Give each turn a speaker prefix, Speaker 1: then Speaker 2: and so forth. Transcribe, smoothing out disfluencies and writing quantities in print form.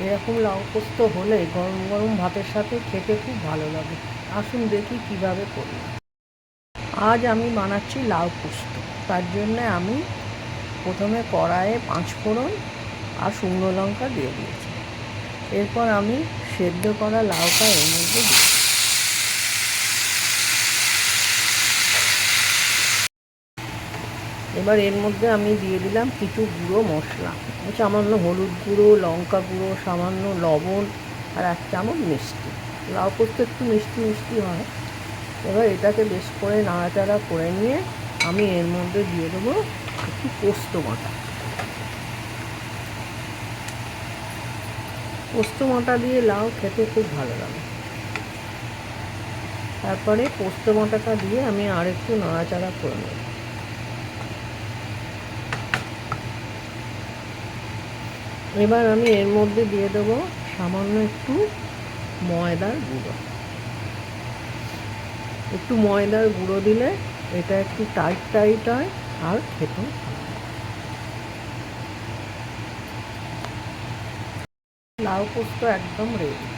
Speaker 1: এরকম লাউ পোস্ত হলে গরম গরম ভাতের সাথে খেতে খুব ভালো লাগে। আসুন দেখি কিভাবে করি। আজ আমি বানাচ্ছি লাউ পোস্ত। তার জন্যে আমি প্রথমে কড়াইয়ে 5 ফোড়ন আর শুকনো লঙ্কা দিয়ে দিয়েছি। এরপর আমি সেদ্ধ করা লাউটা এর মধ্যে দিই। এবার এর মধ্যে আমি দিয়ে দিলাম কিছু গুঁড়ো মশলা, সামান্য হলুদ গুঁড়ো, লঙ্কা গুঁড়ো, সামান্য লবণ আর 1 চামচ মিষ্টি। লাউ পোস্ত একটু মিষ্টি মিষ্টি হয়। এবার এটাকে বেশ করে নাড়াচাড়া করে নিয়ে আমি এর মধ্যে দিয়ে দেবো একটু পোস্ত বাটা। পোস্ত বাটা দিয়ে লাউ খেতে খুব ভালো লাগে। তারপরে পোস্ত বাটাটা দিয়ে আমি আর একটু নাড়াচাড়া করে নেব। এবার আমি এর মধ্যে দিয়ে দেবো সামান্য একটু ময়দার গুঁড়ো। একটু ময়দার গুঁড়ো দিলে এটা একটু টাইট টাইট হয় আর খেতেও ভালো। লাউ পোস্ত একদম রেডি।